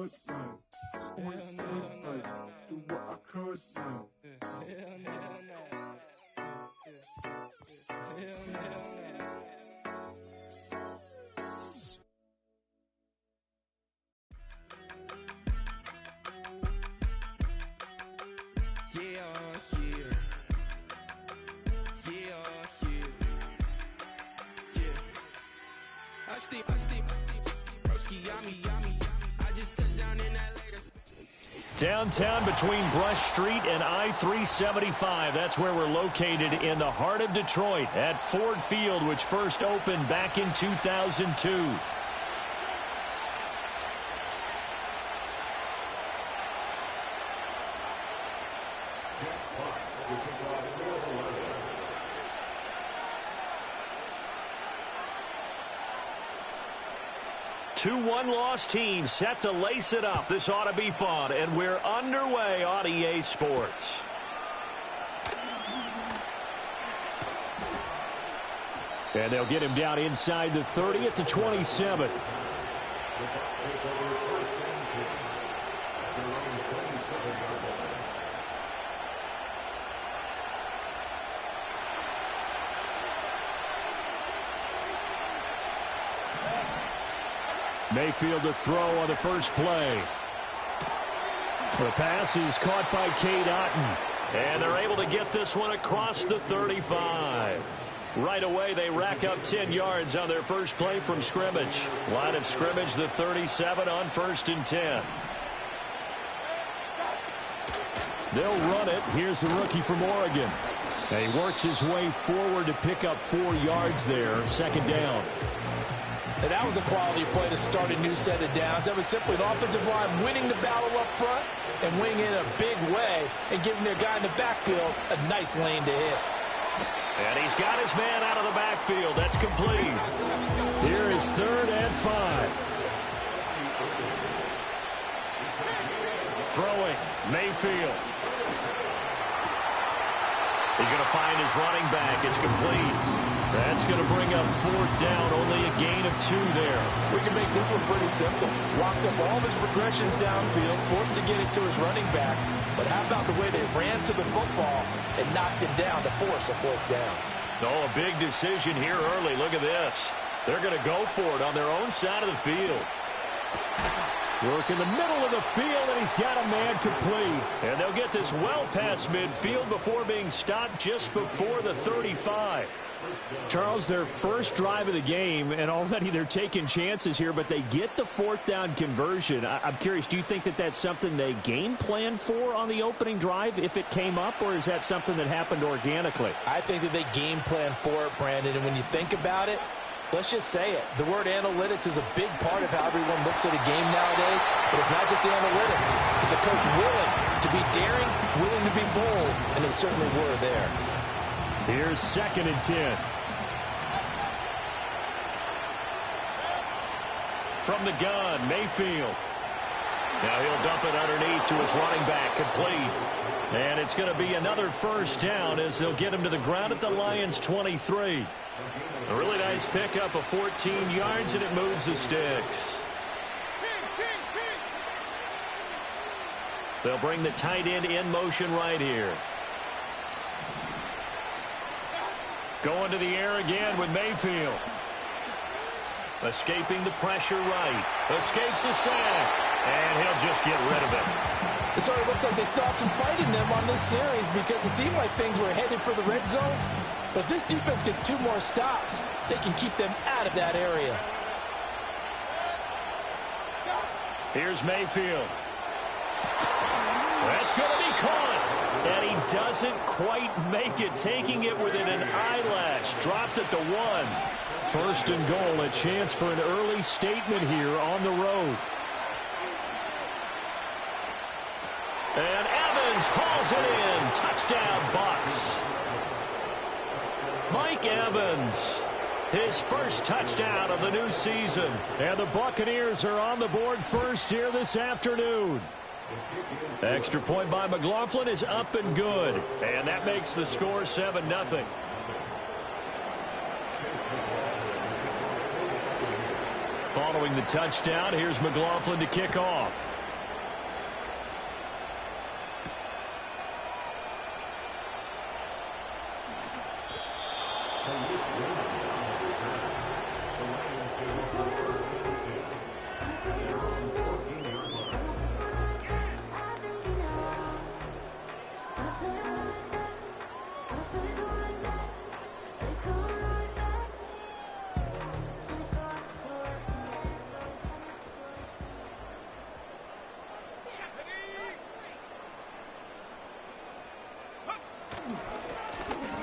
could now. Always do what I could now. Downtown between Brush Street and I-375. That's where we're located in the heart of Detroit at Ford Field, which first opened back in 2002. Two one-loss teams set to lace it up. This ought to be fun, and we're underway on EA Sports. And they'll get him down inside the 30 at the 27. Mayfield to throw on the first play. The pass is caught by Cade Otton. And they're able to get this one across the 35. Right away, they rack up 10 yards on their first play from scrimmage. Line of scrimmage, the 37 on 1st and 10. They'll run it. Here's the rookie from Oregon. And he works his way forward to pick up 4 yards there. 2nd down. And that was a quality play to start a new set of downs. That was simply the offensive line winning the battle up front and winning in a big way and giving their guy in the backfield a nice lane to hit. And he's got his man out of the backfield. That's complete. Here is 3rd and 5. Throwing, Mayfield. He's going to find his running back. It's complete. That's going to bring up 4th down. Only a gain of 2 there. We can make this one pretty simple. Walked up all of his progressions downfield, forced to get it to his running back. But how about the way they ran to the football and knocked him down to force a 4th down? Oh, a big decision here early. Look at this. They're going to go for it on their own side of the field. Work in the middle of the field, and he's got a man complete. And they'll get this well past midfield before being stopped just before the 35. Charles, their first drive of the game, and already they're taking chances here, but they get the 4th down conversion. I'm curious, do you think that that's something they game plan for on the opening drive if it came up, or is that something that happened organically? I think that they game plan for it, Brandon, and when you think about it, let's just say it. The word analytics is a big part of how everyone looks at a game nowadays, but it's not just the analytics. It's a coach willing to be daring, willing to be bold, and they certainly were there. Here's 2nd and 10. From the gun, Mayfield. Now he'll dump it underneath to his running back, complete. And it's going to be another 1st down as they'll get him to the ground at the Lions' 23. A really nice pickup of 14 yards, and it moves the sticks. They'll bring the tight end in motion right here. Going to the air again with Mayfield. Escaping the pressure right. Escapes the sack. And he'll just get rid of it. It sort of looks like they still have some fight in them on this series because it seemed like things were headed for the red zone. But if this defense gets 2 more stops, they can keep them out of that area. Here's Mayfield. That's going to be caught. And he doesn't quite make it, taking it within an eyelash. Dropped at the 1. 1st and goal, a chance for an early statement here on the road. And Evans hauls it in. Touchdown, Bucs. Mike Evans, his first touchdown of the new season. And the Buccaneers are on the board first here this afternoon. Extra point by McLaughlin is up and good. And that makes the score 7-0. Following the touchdown, here's McLaughlin to kick off.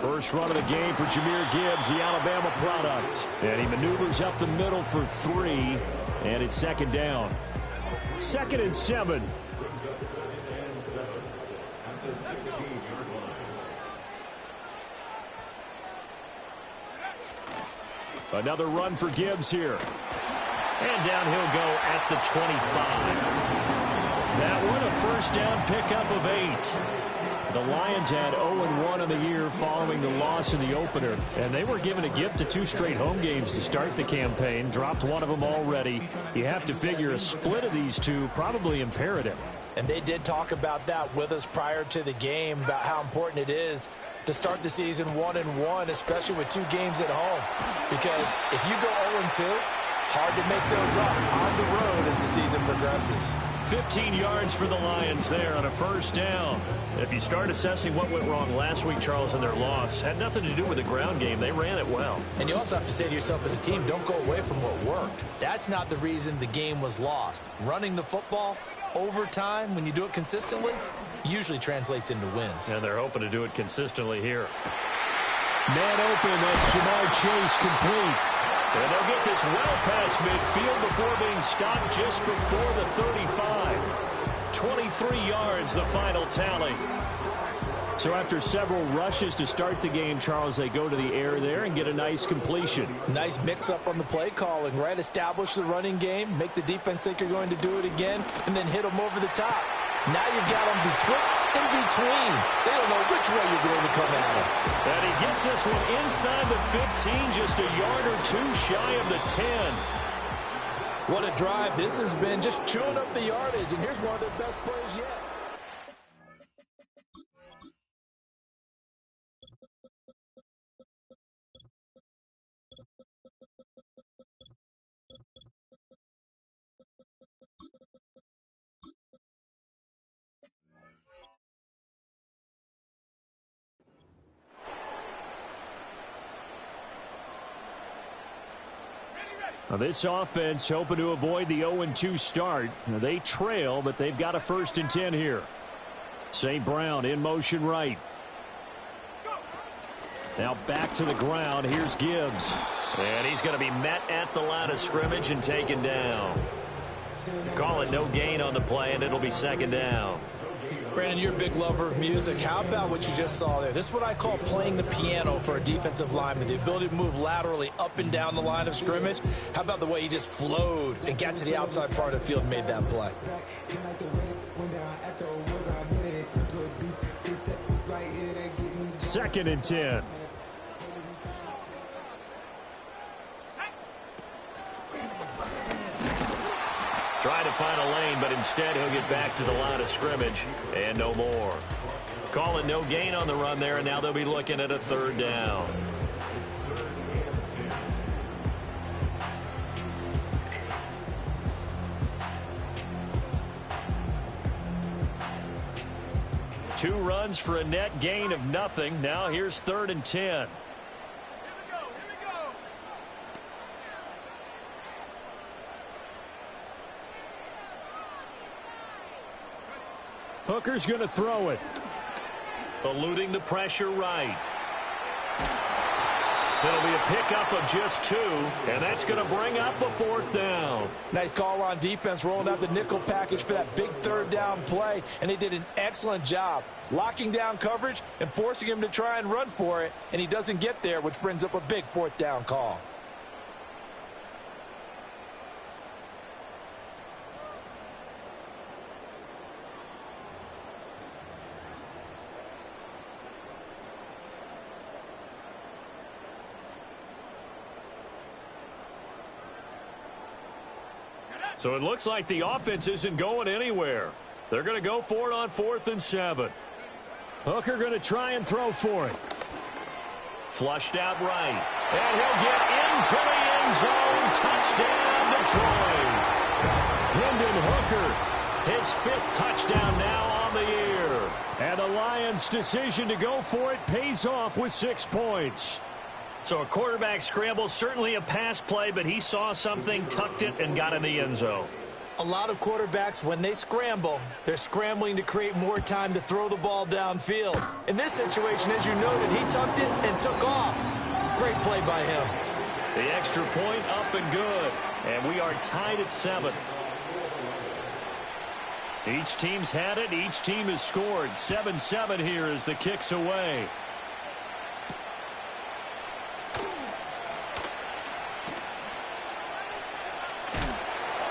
First run of the game for Jahmyr Gibbs, the Alabama product. And he maneuvers up the middle for 3, and it's second down. 2nd and 7. Another run for Gibbs here. And down he'll go at the 25. That one a first down pickup of 8. The Lions had 0-1 on the year following the loss in the opener, and they were given a gift of 2 straight home games to start the campaign. Dropped one of them already. You have to figure a split of these two probably imperative. And they did talk about that with us prior to the game, about how important it is to start the season 1-1, especially with 2 games at home. Because if you go 0-2, hard to make those up on the road as the season progresses. 15 yards for the Lions there on a first down. If you start assessing what went wrong last week, Charles, in their loss, had nothing to do with the ground game. They ran it well. And you also have to say to yourself as a team, don't go away from what worked. That's not the reason the game was lost. Running the football over time, when you do it consistently, usually translates into wins. And they're hoping to do it consistently here. Man open, that's Jamar Chase complete. And they'll get this well past midfield before being stopped just before the 35. 23 yards, the final tally. So after several rushes to start the game, Charles, they go to the air there and get a nice completion. Nice mix-up on the play calling, right? Establish the running game, make the defense think you're going to do it again, and then hit them over the top. Now you've got them betwixt and between. They don't know which way you're going to come at them. And he gets this one inside the 15, just a yard or 2 shy of the 10. What a drive. This has been just chewing up the yardage, and here's one of their best plays yet. Now this offense hoping to avoid the 0-2 start. Now they trail, but they've got a 1st and 10 here. St. Brown in motion right. Now back to the ground. Here's Gibbs. And he's going to be met at the line of scrimmage and taken down. Call it no gain on the play, and it'll be 2nd down. Brandon, you're a big lover of music. How about what you just saw there? This is what I call playing the piano for a defensive lineman, the ability to move laterally up and down the line of scrimmage. How about the way he just flowed and got to the outside part of the field and made that play? 2nd and 10. Trying to find a lane, but instead he'll get back to the line of scrimmage and no more. Call it no gain on the run there, and now they'll be looking at a 3rd down. Two runs for a net gain of nothing. Now here's 3rd and 10. Hooker's going to throw it. Eluding the pressure right. It'll be a pickup of just 2, and that's going to bring up a 4th down. Nice call on defense, rolling out the nickel package for that big 3rd down play, and they did an excellent job locking down coverage and forcing him to try and run for it, and he doesn't get there, which brings up a big 4th down call. So it looks like the offense isn't going anywhere. They're going to go for it on 4th and 7. Hooker going to try and throw for it. Flushed out right. And he'll get into the end zone. Touchdown, Detroit. Hendon Hooker, his 5th touchdown now on the year. And the Lions' decision to go for it pays off with 6 points. So a quarterback scramble, certainly a pass play, but he saw something, tucked it, and got in the end zone. A lot of quarterbacks, when they scramble, they're scrambling to create more time to throw the ball downfield. In this situation, as you noted, he tucked it and took off. Great play by him. The extra point up and good. And we are tied at 7. Each team's had it. Each team has scored. 7-7 here as the kick's away.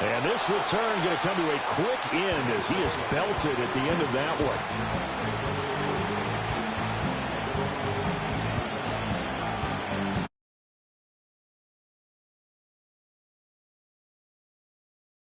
And this return going to come to a quick end as he is belted at the end of that one.